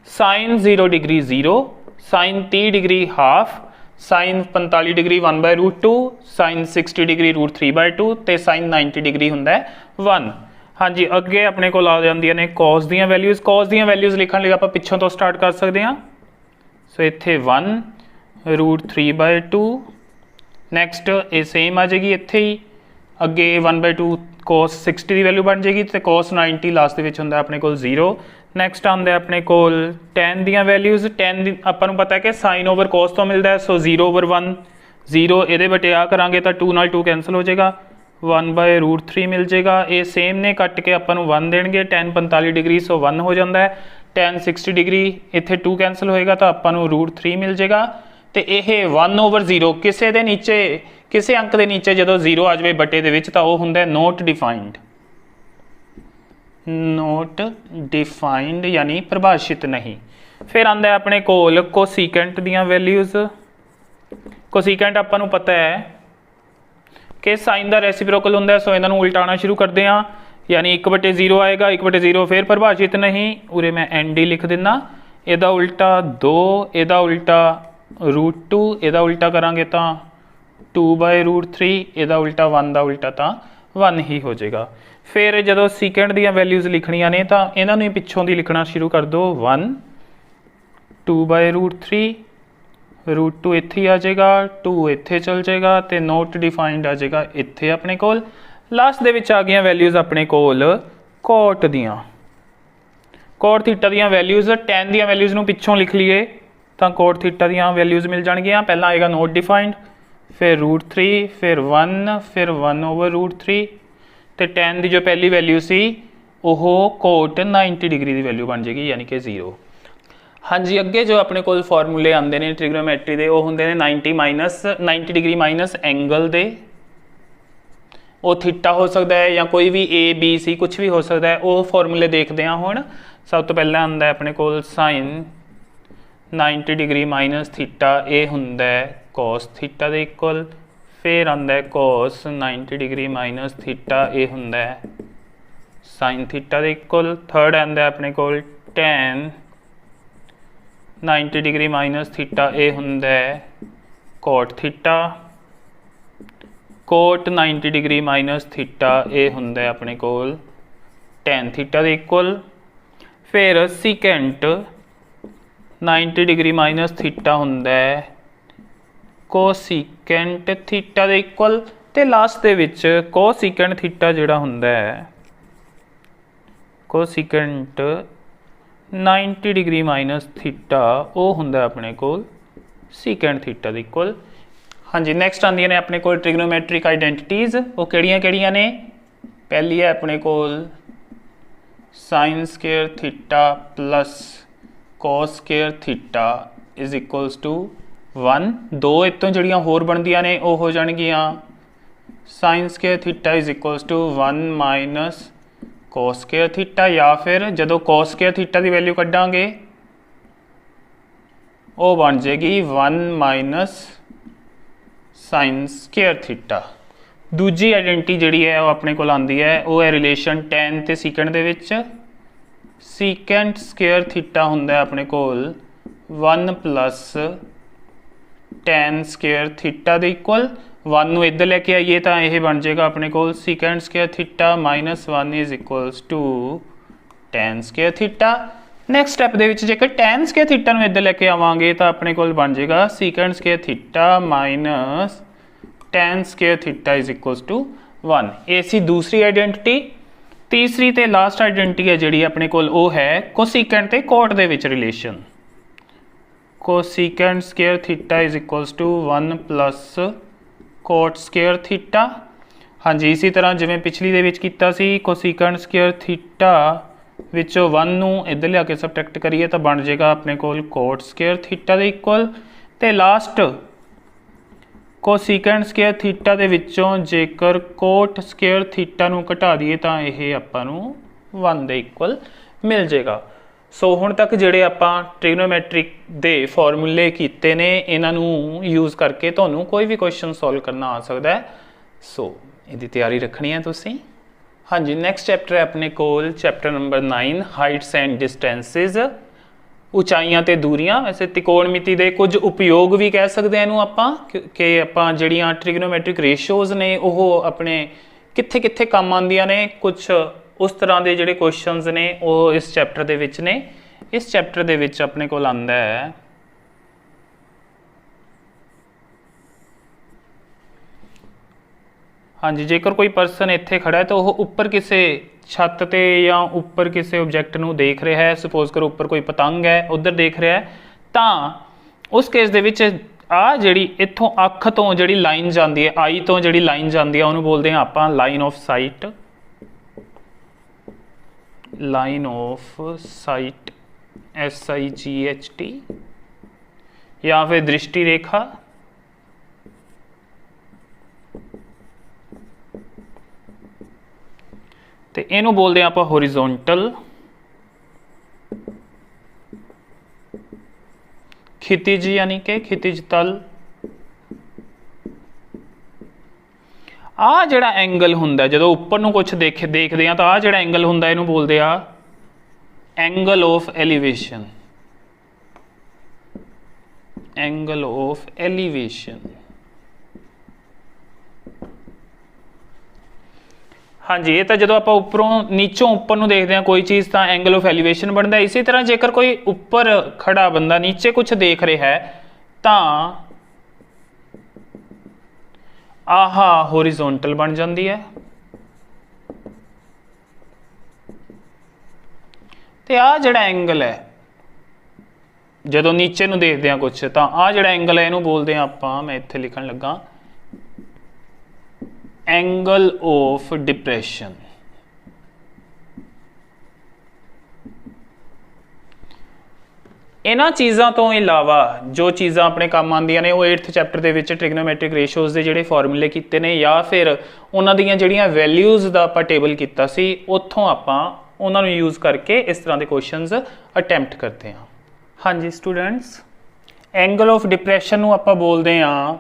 sine 0 degree 0, sine 30 degree half, sine 45 degree 1/√2, sine 60 degree √3/2, तो साइन 90 डिग्री होंदा 1। हाँ जी अगे अपने को आ जांदियां ने कॉस दियां वैल्यूज़। कॉस दियां वैल्यूज़ लिखण लई आपां पिछों तो स्टार्ट कर सकते हैं। सो इत्थे 1 √3/2, नैक्सट ये सेम आ जाएगी इत्थे ही अगे 1/2 cos 60 की वैल्यू बन जाएगी, तो cos 90 लास्ट दे विच हुंदा अपने कोल 0। नैक्सट आंदा अपने कोल tan दियां वैल्यूज़। tan आपां नूं पता है कि sin/cos तो मिलता है, सो 0/1 0 ये बटे आ करांगे तो 2 नाल 2 कैंसल हो जाएगा, 1/√3 मिल जाएगा। ये सेम ने कट के अपन 1 देंगे, tan 45 डिग्री सो 1 हो जाता है, tan 60 डिग्री इत्थे 2 कैंसल होएगा तो अपन √3 मिल जाएगा। तो यह 1/0 किसी के नीचे किसी अंक के नीचे जो 0 आ जाए बटे दे विच, तो वह हुंदा नोट डिफाइंड यानी परिभाषित नहीं। फिर आंदा अपने कोल कोसीकेंट दियां वैल्यूज़। कोसीकेंट आपां नूं पता है कि साइन का रेसिप्रोकल होंदा, सो इन्हों उल्टाना शुरू करते हैं, यानी 1/0 आएगा, 1/0 फिर परिभाषित नहीं, उरे मैं ND लिख देना। यदा उल्टा 2, यदा उल्टा √2, यदा उल्टा करांगे तो 2/√3, यदा उल्टा 1 का उल्टा तो 1 ही हो जाएगा। फिर जो सीकेंट दियां वैल्यूज़ लिखनियां ने तो इन्हों पिछों दी लिखना शुरू कर दो 1, 2/√3, √2 इत्थे आ जाएगा, 2 इत्थे चल जाएगा, तो नोट डिफाइंड आ जाएगा इत्थे अपने कोल। लास्ट दे विच आ गई वैल्यूज़ अपने कोल कोट दियां। कोट थीटा दियां वैल्यूज़ tan दियां वैल्यूज़ नूं पिछों लिख लीए तो कोट थीटा दियां वैल्यूज़ मिल जाएगियां। पहला आएगा नोट डिफाइंड, फिर √3, फिर 1, फिर 1/√3, तो tan की जो पहली वैल्यू सी वह कोट 90 डिग्री की वैल्यू बन जाएगी, यानी कि 0। हाँ जी अगे जो अपने कोल फॉर्मूले आते हैं ट्रिग्नोमैट्री के, वो होंगे 90 डिग्री माइनस एंगल दे, वो थीटा हो सकता है या कोई भी A B C कुछ भी हो सकता है। वो फॉर्मूले देखते हैं हुण। सब तो पहला आंदा है अपने कोल साइन 90 डिग्री माइनस थीटा, ये हुंदा है cos थीटा के इक्वल। फिर आंदा है cos 90 डिग्री माइनस थीटा, ये हुंदा है साइन थीटा के इक्वल। थर्ड आंदा है अपने कोल tan 90 डिग्री माइनस थीटा, ये हुंदा है cot theta. cot 90 degree minus theta, ये हुंदा है अपने कोल tan थीटा के इक्वल। फिर सीकेंट 90 डिग्री माइनस थीटा हुंदा है कोसीकेंट थीटा के इक्वल। तो लास्ट दे विच कोसीकेंट थीटा जिहड़ा हुंदा है कोसीकेंट 90 डिग्री माइनस थीटा, वो हुंदा अपने कोल सीकेंट थीटा के इक्वल। हाँ जी, नैक्सट आंदियां ने अपने कोल ट्रिग्नोमैट्रिक आइडेंटिटीज़। वो किहड़ियां ने? पहली है अपने कोल sine square theta plus cos square theta is equals to 1। दो इतों जड़ियाँ होर बनदियां ने वो हो जाणगियां sine square theta is equals to 1 minus cos square theta, या फिर जदों cos स्केयर थीटा की वैल्यू कड्डांगे वो बन जाएगी 1 माइनस साइन स्केयर थीटा। दूजी आइडेंटिटी जिहड़ी है वो अपने कोल आंदी है, वो है रिलेशन tan ते सीकेंट दे विच। सीकेंट स्केयर थीटा हुंदा है अपने कोल 1 प्लस tan स्केयर थीटा दे इक्वल। 1 नूं इधर लैके आइए तो यह बन जाएगा अपने कोल secant square theta minus 1 is equals to tan square theta. Next step दे विच जेकर tan स्केयर थीटा नूं इधर लैके आवांगे तो अपने कोल बन जाएगा secant square theta minus tan square theta is equals to 1। ये सी दूसरी आइडेंटिटी। तीसरी ते लास्ट आइडेंटिटी है जिहड़ी अपने कोल वो है कोसीकेंट ते कोट दे विच relation. Cosecant square theta is equals to 1 plus cot square theta. हाँ जी, इसी तरह जिवें पिछली दे विच कीता सी कोसीकेंट स्केयर थीटा विचों 1 नूं इधर लिया के सबट्रैक्ट करिए तो बन जाएगा अपने कोल कोट स्केयर थीटा दे इक्वल। ते लास्ट कोसीकेंट स्केयर थीटा दे विचों जेकर कोट स्केयर थीटा नूं घटा दईए तो यह आपां नूं 1 दे इक्वल मिल जाएगा। सो हुण तक जिहड़े आपां ट्रिग्नोमैट्रिक दे फॉर्मूले कीते ने इन्हां नूं यूज़ करके तुहानूं कोई भी क्वेश्चन सॉल्व करना आ सकदा है। सो इहदी तैयारी रखनी है तुसीं। हाँ जी, नैक्सट चैप्टर है अपने कोल chapter number 9 heights and distances, उचाइयां ते दूरियां। वैसे त्रिकोणमिति के कुछ उपयोग भी कह सकते हैं इनू आपां कि आपां जिहड़ियां ट्रिग्नोमैट्रिक रेशियोज़ ने वो अपने कित्थे कित्थे काम आंदियां ने। कुछ उस तरह के जिहड़े क्वेश्चनस ने वो इस चैप्टर दे विच ने। इस चैप्टर दे विच अपने कोल आंदा है हाँ जी, जेकर कोई परसन इत्थे खड़ा है तो वह उपर किसी छत ते या उपर किसी ऑब्जैक्ट नूं देख रहा है। सपोज करो उपर कोई पतंग है उधर देख रहा है, तो उस केस दे विच आ जिहड़ी इत्थों अख तो जिहड़ी लाइन जाती है, आई तो जिहड़ी लाइन जाती है उन्होंने बोलते हैं आपां line of site. Line of site SIGHT, या फिर दृष्टि रेखा। तो इनू बोलते हैं आप होरिजोंटल। खितिज यानी कि खितिज तल। आ जिहड़ा एंगल हुंदा जो उपर नूं कुछ देखते हैं तो आ जिहड़ा एंगल हुंदा इनू बोलते आ angle of elevation. Angle of elevation. हाँ जी, ये तो जो आप उपरों नीचों उपर नूं देखते हैं कोई चीज़ तो एंगल ऑफ एलिवेशन बनता है। इसी तरह जेकर कोई उपर खड़ा बंदा नीचे कुछ देख रहा है तो आह होरिजोंटल बन जाती है। तो आ जिहड़ा एंगल है जो नीचे नूं देखते हैं कुछ तो आ जिहड़ा एंगल है इनू बोलते हैं आपां, मैं इत्थे लिखण लगा एंगल ऑफ डिप्रेशन। इन्हां चीज़ों तो इलावा जो चीज़ां अपने काम आंदियां ने वो 8th चैप्टर दे विच ट्रिग्नोमैट्रिक रेशियोज़ दे जिहड़े फॉर्मूले कीते ने या फिर उन्हां दीयां जिहड़ियां वैल्यूज़ दा आपां टेबल कीता सी उत्थों आपां उन्होंने यूज़ करके इस तरह के क्वेश्चनस अटैम्प्ट करते हैं। हाँ जी स्टूडेंट्स, एंगल ऑफ डिप्रैशन नूं आपां बोलते हैं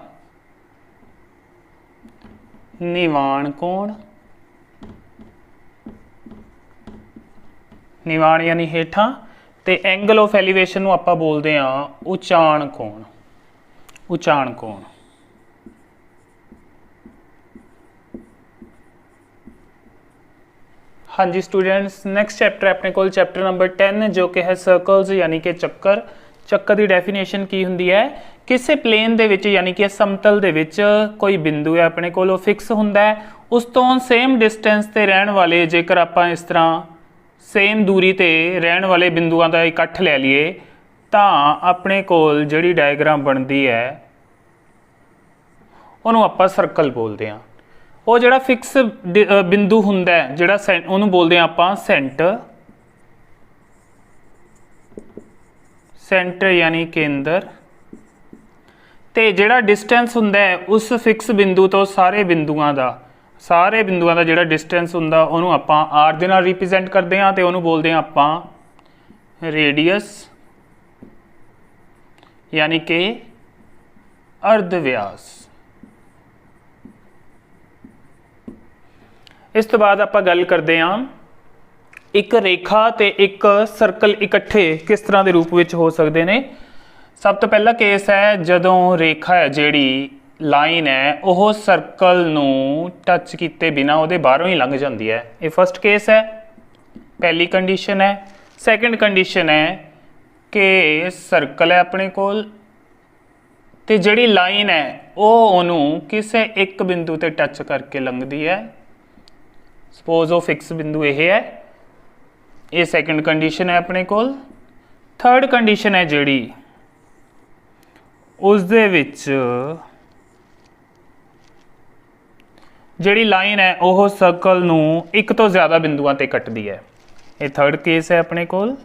निवाण कोण, निवाण यानी हेठां, ते एंगल ऑफ एलिवेशन नूं आपां बोलते हैं उचाण कोण, उचाण कोण। हाँ जी स्टूडेंट्स, नैक्सट चैप्टर अपने को चैप्टर नंबर 10 जो कि है सर्कल्स यानी कि चक्कर। चक्कर की डेफिनेशन की हुंदी है, किसी प्लेन दे विच यानी कि समतल दे विच कोई बिंदु है अपने को फिक्स हुंदा है, उस तो सेम डिस्टेंस ते रहन वाले जेकर आपां इस तरह सेम दूरी ते रहन वाले बिंदुआं दा इकट्ठ लै लईए तां अपने कोल जिहड़ी डायग्राम बनदी है उहनूं आपां सर्कल बोलदे हां। वो जिहड़ा फिक्स बिंदु हुंदा है जिहड़ा उहनूं बोलदे हां आपां सेंटर, सेंटर यानी केंद्र, ते जिहड़ा डिस्टेंस हुंदा है उस फिक्स बिंदु तो सारे बिंदुआं दा जिहड़ा डिस्टेंस हुंदा उहनूं आपां आर दे नाल रिप्रजेंट करदे हां ते उहनूं बोलदे हां आपां रेडियस यानी कि अर्ध व्यास। इस तो बाद आपां गल करदे हां एक रेखा ते एक सर्कल इकट्ठे किस तरह के रूप में हो सकते हैं। सब तो पहला केस है जदों रेखा है जिहड़ी लाइन है वह सर्कल नूं टच किए बिना उहदे बाहरों ही लंघ जाती है। ये फर्स्ट केस है, पहली कंडीशन है। सैकेंड कंडीशन है कि सर्कल है अपने कोल ते जिहड़ी लाइन है वह उहनूं किसी एक बिंदु ते टच करके लंघदी है। सपोज वो फिक्स बिंदु यह है, ये सैकेंड कंडीशन है अपने कोल। थर्ड कंडीशन है जिहड़ी उस दे विच जिहड़ी लाइन है वह सर्कल नूं एक तो ज़्यादा बिंदुआं ते कटदी है। ये थर्ड केस है अपने कोल।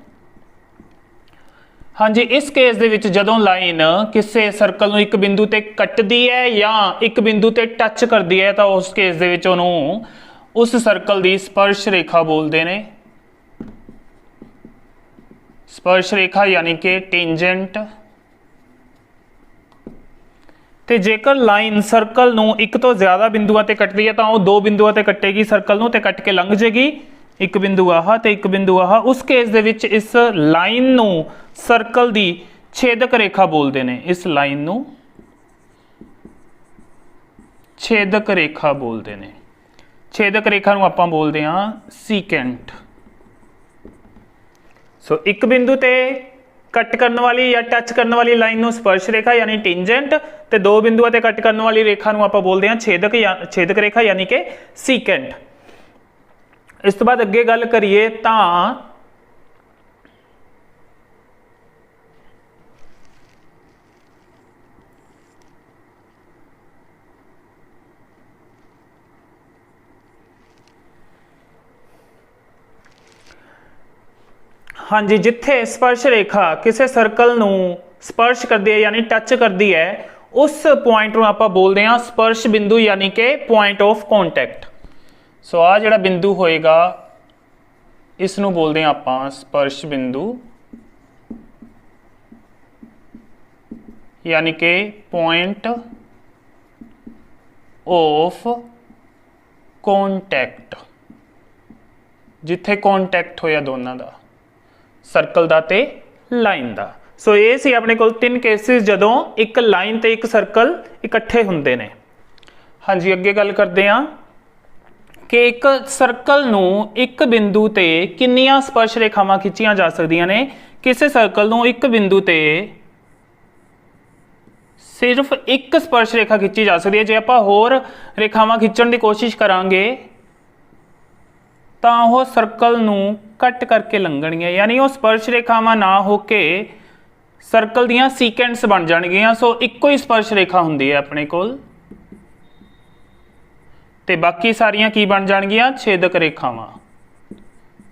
हाँ जी, इस केस दे विच जदों लाइन किसी सर्कल नूं एक बिंदु ते कटदी है या एक बिंदु ते टच करदी है तो उस केस दे विच उहनूं उस सर्कल की स्पर्श रेखा बोलते हैं। स्पर्श रेखा यानी कि टेंजेंट। ते जेकर लाइन सर्कल नूं एक तो ज़्यादा बिंदुआं ते कटदी है तो वह दो बिंदुआं ते कटेगी सर्कल नूं ते कट के लंघ जाएगी, एक बिंदु आह ते एक बिंदु आह। उस केस दे विच इस लाइन नूं सर्कल दी छेदक रेखा बोलते हैं। इस लाइन नूं छेदक रेखा बोलते हैं। छेदक रेखा नूं आपां बोलते हैं सीकेंट। सो एक बिंदु ते कट करने वाली या टच करने वाली लाइन नूं स्पर्श रेखा यानी टेंजेंट, ते दो बिंदुआं ते कट करने वाली रेखा नूं आपां बोलते हैं छेदक रेखा यानी कि सीकेंट। इस तो बाद अगे गल करिए तां हाँ जी, जिथे स्पर्श रेखा किसी सर्कल नूं स्पर्श करती है यानी टच करती है उस पॉइंट नूं आपां बोलते हैं स्पर्श बिंदु यानी कि पॉइंट ऑफ कॉन्टैक्ट। सो आ जिहड़ा बिंदु होएगा इस नूं बोलते हैं आपां स्पर्श बिंदु यानी कि पॉइंट ऑफ कॉन्टैक्ट, जिथे कॉन्टैक्ट होया दोनों का, सर्कल दा ते लाइन दा। सो ये सी अपने कोल तीन केसिस जदों एक लाइन ते एक सर्कल इकट्ठे हुंदे ने। हाँ जी, अगे गल करते हैं कि एक सर्कल नूं एक बिंदु ते किन्नियां स्पर्श रेखावां खिंचियां जा सकदियां ने। किसी सर्कल नूं एक बिंदु ते सिर्फ एक स्पर्श रेखा खिंची जा सकती है। जे आपां होर रेखावां खिंचण दी कोशिश करांगे तां ओह सर्कल नूं कट करके लंघणगीआं, यानी वो स्पर्श रेखावां ना होके सर्कल दियां सीकेंट्स बन जाणगीआं। सो इक्को ही स्पर्श रेखा हुंदी है अपने कोल ते बाकी सारियां की बन जाणगीआं छेदक रेखावां।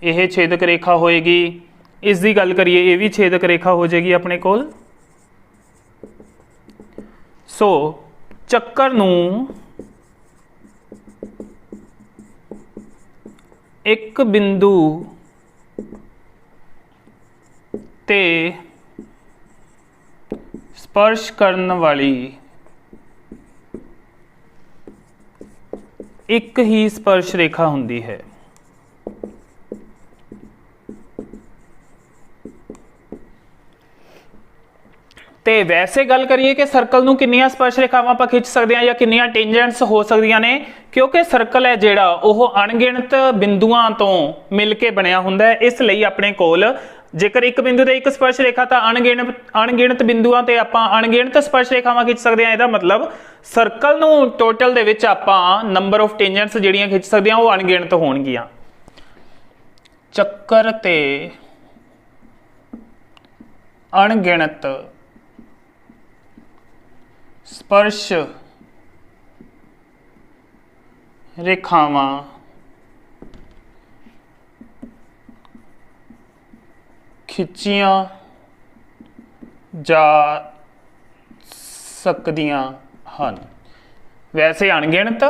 यह छेदक रेखा होएगी, इस दी गल करिए ये भी छेदक रेखा हो जाएगी अपने कोल। सो चक्कर नूं एक बिंदु ਤੇ स्पर्श करने वाली एक ही स्पर्श रेखा हुंदी है। ਤੇ वैसे गल करिए कि सर्कल ਨੂੰ ਕਿੰਨੀਆਂ स्पर्श रेखावां ਆਪਾਂ खिंच सकते हैं या ਕਿੰਨੀਆਂ टेंजेंट्स हो ਸਕਦੀਆਂ ਨੇ, क्योंकि सर्कल है ਜਿਹੜਾ ਉਹ अणगिणत ਬਿੰਦੂਆਂ ਤੋਂ मिल के ਬਣਿਆ ਹੁੰਦਾ है। इस ਲਈ ਆਪਣੇ ਕੋਲ जेकर एक बिंदु ते एक स्पर्श रेखा तो अणगिणत बिंदुआं ते आपां अणगिणत स्पर्श रेखावां खिंच सकते हैं। इहदा मतलब सर्कल नूं टोटल दे विच आपां नंबर ऑफ टेंजेंट्स जिहड़ियां खिंच सकते हैं वो अणगिणत होणगियां। चक्कर ते अणगिणत स्पर्श रेखावां खिंचियां जा सकदियां हन। वैसे अणगिणत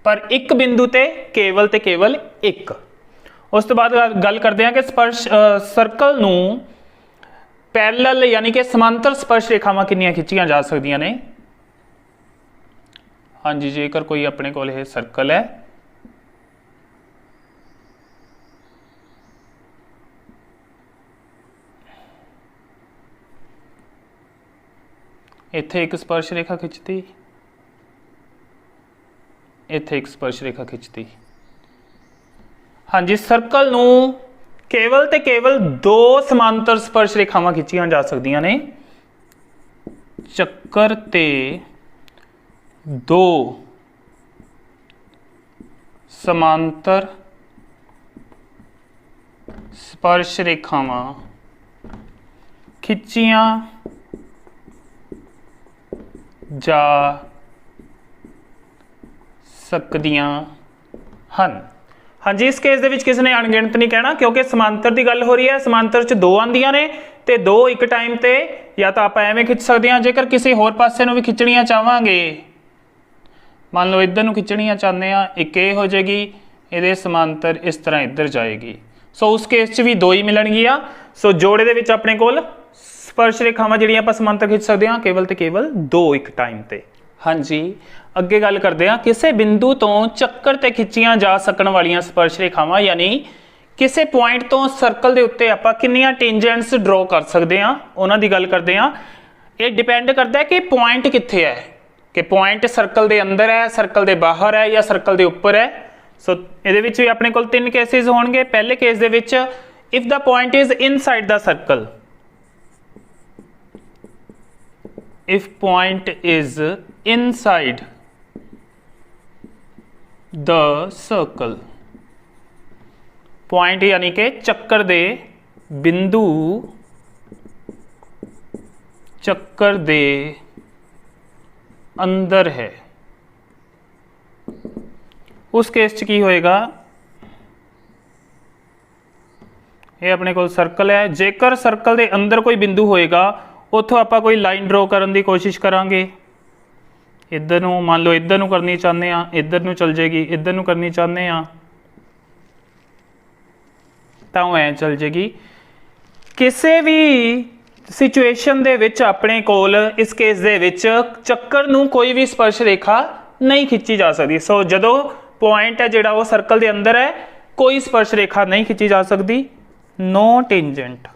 पर एक बिंदु ते केवल एक। उस तो बाद गल करते हैं कि स्पर्श सर्कल नूं पैरेलल यानी कि समांतर स्पर्श रेखावां कितनियां खिंचियां जा सकदियां ने। हाँ जी, जेकर कोई अपने कोल यह सर्कल है इत्थे एक स्पर्श रेखा खिंचती, इत्थे एक स्पर्श रेखा खिंचती। हाँ जी, सर्कल नूं केवल ते केवल दो समांतर स्पर्श रेखावां खिंचियां जा सकदियां ने। चक्कर ते दो समांतर स्पर्श रेखावां खिंचियां जा सकदियां हन। हाँ जी, इस केस दे विच किसी ने अणगिणत नहीं कहना क्योंकि समांतर की गल हो रही है। समांतर च दो आंदियां ने ते दो एक टाइम ते या तो आप एवें खिंच सकते हैं। जेकर किसी होर पासे नूं भी खिंचणियां चाहांगे, मान लो इधर नूं खिंचणियां चाहते हैं, एक ये हो जाएगी, इहदे समांतर इस तरह इधर जाएगी। सो उस केस च भी दो ही मिलणगियां। सो जोड़े दे विच अपने कोल स्पर्श रेखावां जिहड़ियां आपां समांतर खिंच सकते हैं केवल ते केवल दो एक टाइम ते। हाँ जी, अगे गल करते हैं किसी बिंदु तो चक्कर ते खिंचियां जा सकण वालियां स्पर्श रेखावां यानी किसी पॉइंट तो सर्कल के उत्ते आपां कितनियां टेंजेंट्स ड्रॉ कर सकते हैं, उन्हां दी गल करते हैं। ये डिपेंड करता है कि पॉइंट कित्थे है, कि पॉइंट सर्कल के अंदर है, सर्कल के बाहर है या सर्कल के उपर है। सो इहदे विच भी अपने कोल तीन केसिस होणगे। पहले case they which if the point is inside the circle, if point is inside the circle, point यानी कि चक्कर दे बिंदु चक्कर दे अंदर है, उस केस च की होएगा, ये अपने को सर्कल है। जेकर सर्कल दे अंदर कोई बिंदु होएगा उतों आप कोई लाइन ड्रॉ करने की कोशिश करांगे। इधर नूं मान लो इधर नूं करनी चाहते हैं, इधर नूं चल जाएगी, इधर नूं करनी चाहते हैं तो ऐ चल जाएगी। किसी भी सिचुएशन दे विच अपने कोल इस केस दे विच चक्कर नूं कोई भी स्पर्श रेखा नहीं खिंची जा सकती। सो जदों पॉइंट है जिहड़ा वो सर्कल के अंदर है, कोई स्पर्श रेखा नहीं खिंची जा सकती। No tangent,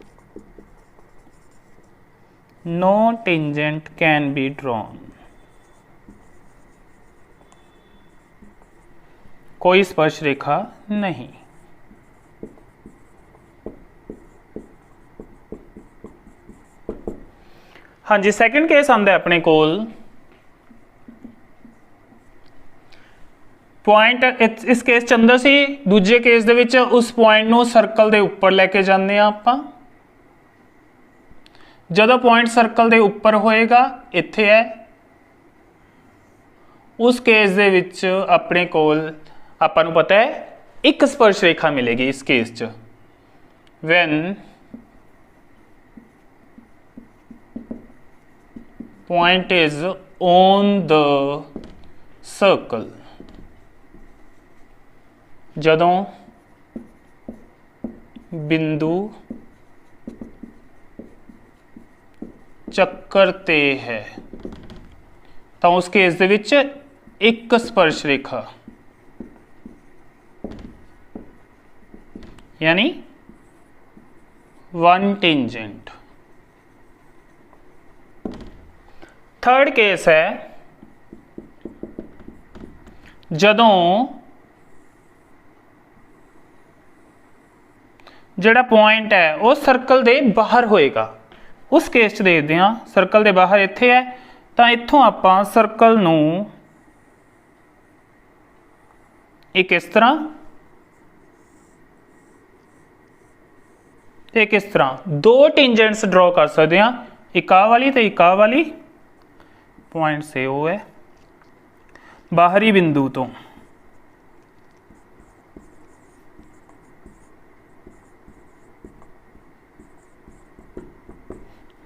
no tangent can be drawn, कोई स्पर्श रेखा नहीं। हाँ जी, सैकेंड केस आंदा है अपने कोल पॉइंट इस केस च अंदर सी, दूजे केस दे विच उस पॉइंट नूं सर्कल दे उपर लैके जांदे आ आपां। जदों पॉइंट सर्कल के उपर होएगा, इत्थे है, उस केस दे विच अपने कोल आपां नूं पता है एक स्पर्श रेखा मिलेगी। इस केस च when point is on the circle, जदों बिंदु ਚੱਕਰ ਤੇ ਹੈ ਤਾਂ ਉਸ ਕੇਸ ਦੇ ਵਿੱਚ ਇੱਕ ਸਪਰਸ਼ ਰੇਖਾ यानी वन टेंजेंट। थर्ड केस है जदों जिहड़ा पॉइंट है वो सर्कल दे बाहर होएगा। उस केस च देखते हैं सर्कल दे बाहर इत्थे है तो इत्थों आपां सर्कल नूं एक इस तरह ते किस तरह दो टेंजेंट्स ड्रॉ कर सकते हैं, एक आ वाली तो एक आ वाली। पॉइंट से वो है बाहरी बिंदु तो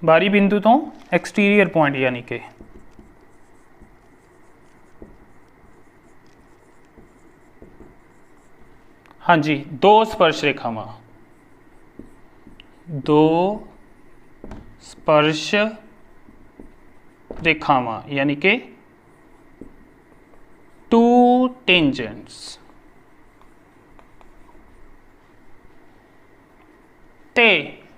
बाहरी बिंदु तो एक्सटीरियर पॉइंट यानी कि हाँ जी दो स्पर्श रेखावां दो स्पर्श रेखावां यानी कि टू टेंजेंट्स। ते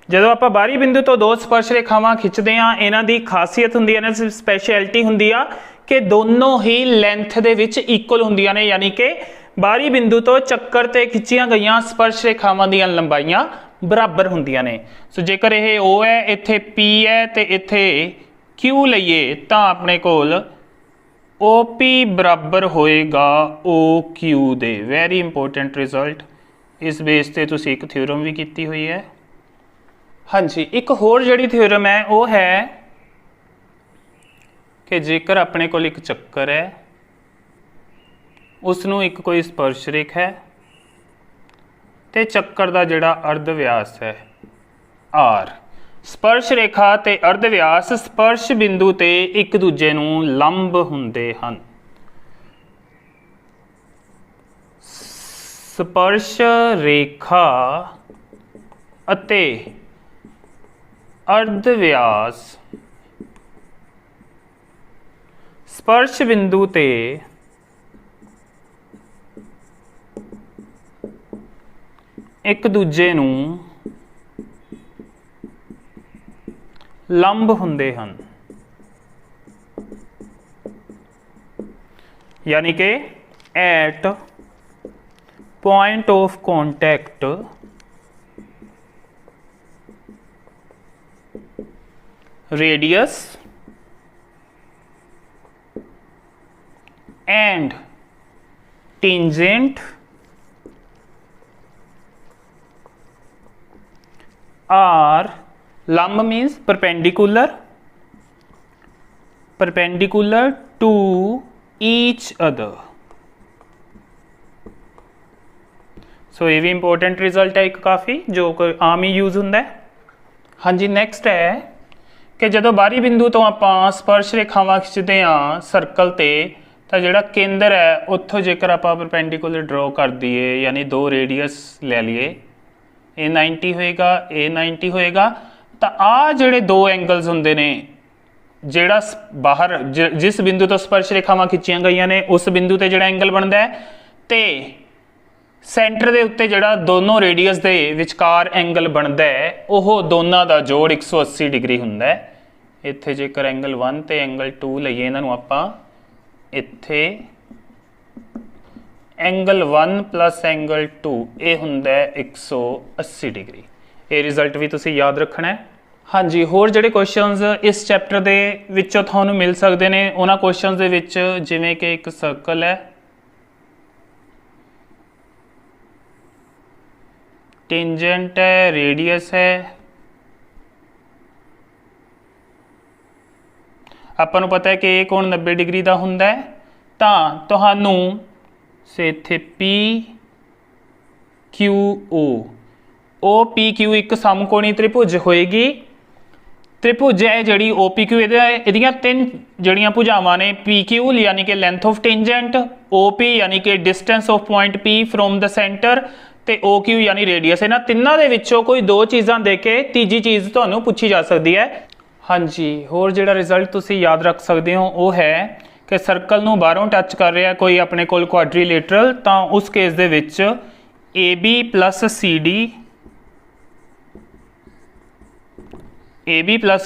जदों आपां बाहरी बिंदु तो दो स्पर्श रेखावां खिंचदे हां इन्हां दी खासियत हुंदी है, इन्हां दी स्पैशलिटी हुंदी आ कि दोनों ही लेंथ दे विच इक्वल हुंदियां ने, यानी कि बाहरी बिंदु तो चक्कर ते खिंचियां गईयां स्पर्श रेखावां दीयां लंबाइयां बराबर होंदियां ने। सो जेकर यह ओ है इत्थे P है तो इत्थे Q लईए तो अपने कोल OP बराबर होएगा OQ दे। वेरी इंपोर्टेंट रिजल्ट, इस बेस ते तुसीं एक थ्योरम भी कीती हुई है। हाँ जी एक होर जिहड़ी थ्योरम है वो है कि जेकर अपने कोल एक चक्कर है उसनूं एक कोई स्पर्श रेखा है ते चक्कर का जिहड़ा अर्ध व्यास है R, स्पर्श रेखा ते अर्ध व्यास स्पर्श बिंदु ते एक दूजे नूं लंब हुंदे हन। स्पर्श रेखा अते अर्ध व्यास स्पर्श बिंदु ते एक दूजे नूं लंब हुंदे हन, यानी कि at point of contact radius and tangent are lumb means perpendicular to each other। सो ये भी इंपॉर्टेंट रिजल्ट है एक काफ़ी जो आम ही यूज होंगे। हाँ जी नैक्सट है कि जो बाहरी बिंदु तो आप स्पर्श रेखावां खिंचते हाँ सर्कल ते तो जिहड़ा केंद्र है उत्थों जेकर आप परपेंडिकुलर ड्रॉ कर दिए यानी दो रेडियस ले लिए ए 90 होएगा ए 90 होएगा तो आ जिहड़े दो एंगल्स हुंदे ने जिहड़ा बाहर जिस बिंदु तो स्पर्श रेखावां खिंचियां गईयां ने उस बिंदु ते जिहड़ा एंगल बनदा है ते सेंटर दे उत्ते जिहड़ा दोनों रेडियस दे विचकार एंगल बनदा है ओह दोनों दा जोड़ 180 डिग्री हुंदा है। इत्थे जेकर एंगल 1 ते एंगल 2 लईए इन्हां नूं आपां इत्थे एंगल 1 प्लस एंगल 2 ये हुंदा है 180 डिग्री। ये रिजल्ट भी तुसीं याद रखना है। हाँ जी होर जिहड़े क्वेश्चनस इस चैप्टर दे विचों तुहानूं मिल सकते हैं उन्हां क्वेश्चनस दे विच जिवें कि एक सर्कल है टेंजेंट है रेडियस है आपां नूं पता है कि ये कोण 90 डिग्री का हुंदा है तां तुहानूं से इत्थे P Q O P Q एक समकोणी त्रिभुज होएगी। त्रिभुज है जिहड़ी O P Q इहदियां तीन जिहड़ियां भुजावां ने P Q यानी कि length of tangent, O P यानी कि distance of point P from the centre ते O Q यानी रेडियस। इन्हां तिन्नां दे विचों कोई दो चीज़ां दे के तीजी चीज़ तुहानूं पुछी जा सकदी है। हाँ जी, होर जिहड़ा रिजल्ट तुसी याद रख सकते हो वो है कि सर्कल नूं बाहरों टच कर रहा कोई अपने कोल क्वाड्रीलेटरल, तो उस केस दे विच AB प्लस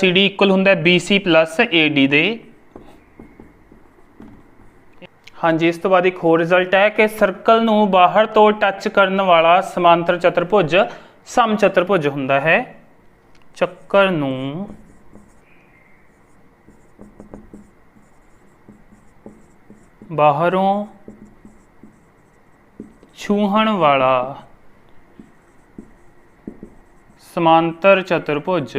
CD इक्वल हुंदा BC प्लस AD दे। हाँ जी, इस तो बाद एक होर रिजल्ट है कि सर्कल नूं बाहर तो टच करने वाला समांतर चतुर्भुज सम चतुर्भुज हुंदा है। चक्कर नूं बाहरों छूहण वाला समांतर चतुर्भुज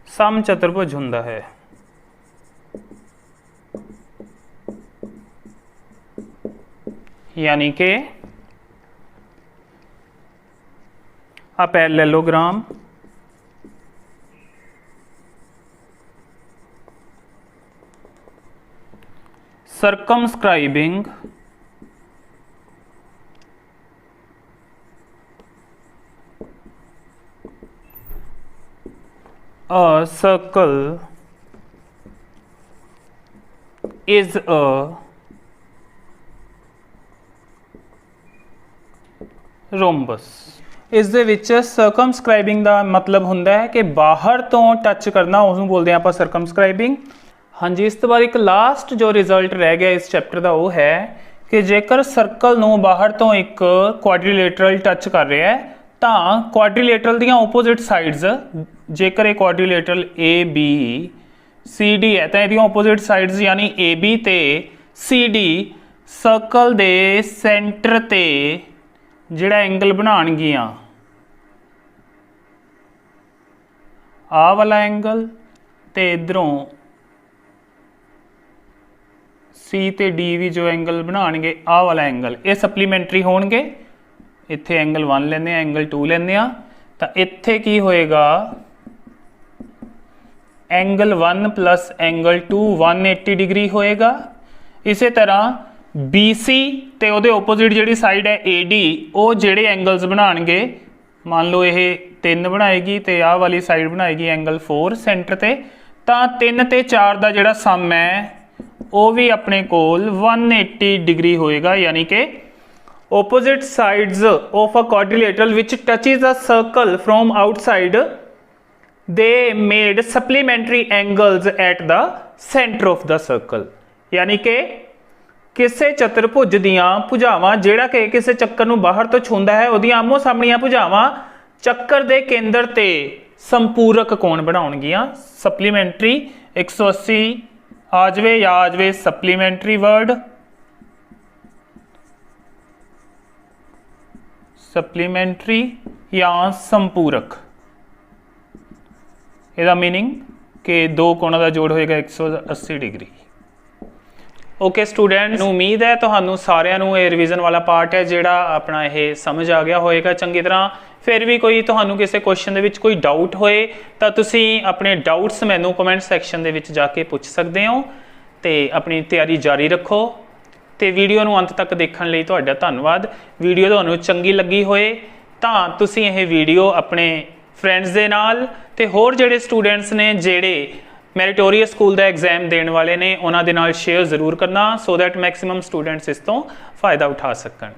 सम चतुर्भुज हुंदा है। यानी कि आ parallelogram circumscribing a circle is a rhombus। इस दे विच सर्कमस्क्राइबिंग का मतलब हुंदा है कि बाहर तो टच करना, उसनूं बोलते हैं आप सर्कमस्क्राइबिंग। हाँ जी, इस तो बाद एक लास्ट जो रिजल्ट रह गया इस चैप्टर का वो है कि जेकर सर्कल नूं बाहर तो एक क्वाड्रीलेटरल टच कर रहा है तो क्वाड्रीलेटरल दियां ओपोजिट साइड्स, जेकर एक क्वाड्रीलेटरल ABCD है तो इहदियां ओपोजिट साइड्स यानी AB ते CD सर्कल दे सेंटर ते जिहड़ा एंगल बनाणगियां, आ वाला एंगल ते इधरों C ते D भी जो एंगल बनाएंगे आ वाला एंगल, ये सप्लीमेंटरी होणगे। इत्थे एंगल 1 लेने, एंगल 2 लेने, तो इत्थे की होएगा एंगल 1 प्लस एंगल 2 180 डिग्री होएगा। इसे तरह BC ते उहदे ओपोजिट जिहड़ी साइड है AD, वो जिहड़े एंगल्स बनाएंगे, मान लो ये 3 बनाएगी तो आह वाली साइड बनाएगी एंगल 4 सेंटर ते, तो 3 ते 4 का जिहड़ा सम है वो भी अपने कोल 180 डिग्री होएगा। यानी कि opposite sides of a quadrilateral which touches a circle from outside, they made supplementary angles at the center of the circle। यानी कि किसी चतुर्भुज दियां भुजावां जिहड़ा कि किसी चक्कर नूं बाहर तो छूंदा है, उहदियां आमो सामणीਆਂ भुजावां चक्कर दे केंद्र ते संपूरक कोण बनाउणगीਆਂ। सप्लीमेंटरी 180 आ जाए या आ जाए सप्लीमेंटरी वर्ड, सप्लीमेंटरी या संपूरक, इसका मीनिंग कि दो कोणों का जोड़ होएगा 180 डिग्री। ओके स्टूडेंट्स, उम्मीद है तुहानू सारिਆਂ ਨੂੰ ਇਹ रिवीजन वाला पार्ट है ਜਿਹੜਾ अपना ये समझ आ गया होएगा चंगी तरह। फिर भी कोई तुहानू किसी क्वेश्चन ਦੇ ਵਿੱਚ कोई डाउट होए तो तुसी अपने डाउट्स मैनू कमेंट सैक्शन ਦੇ ਵਿੱਚ जाके पूछ सकते हो तो अपनी तैयारी जारी रखो। तो वीडियो ਨੂੰ अंत तक देखने ਲਈ ਤੁਹਾਡਾ ਧੰਨਵਾਦ। वीडियो ਤੁਹਾਨੂੰ ਚੰਗੀ ਲੱਗੀ ਹੋਏ ਤਾਂ ਤੁਸੀਂ ਇਹ ਵੀਡੀਓ ਆਪਣੇ फ्रेंड्स ਦੇ ਨਾਲ ਤੇ ਹੋਰ ਜਿਹੜੇ ਸਟੂਡੈਂਟਸ ਨੇ ਜਿਹੜੇ ਮੈਰੀਟੋਰੀਅਸ ਸਕੂਲ ਦਾ ਐਗਜ਼ਾਮ ਦੇਣ ਵਾਲੇ ਨੇ ਉਹਨਾਂ ਦੇ ਨਾਲ ਸ਼ੇਅਰ ਜ਼ਰੂਰ ਕਰਨਾ, ਸੋ ਦੈਟ ਮੈਕਸਿਮਮ ਸਟੂਡੈਂਟਸ ਇਸ ਤੋਂ ਫਾਇਦਾ ਉਠਾ ਸਕਣ।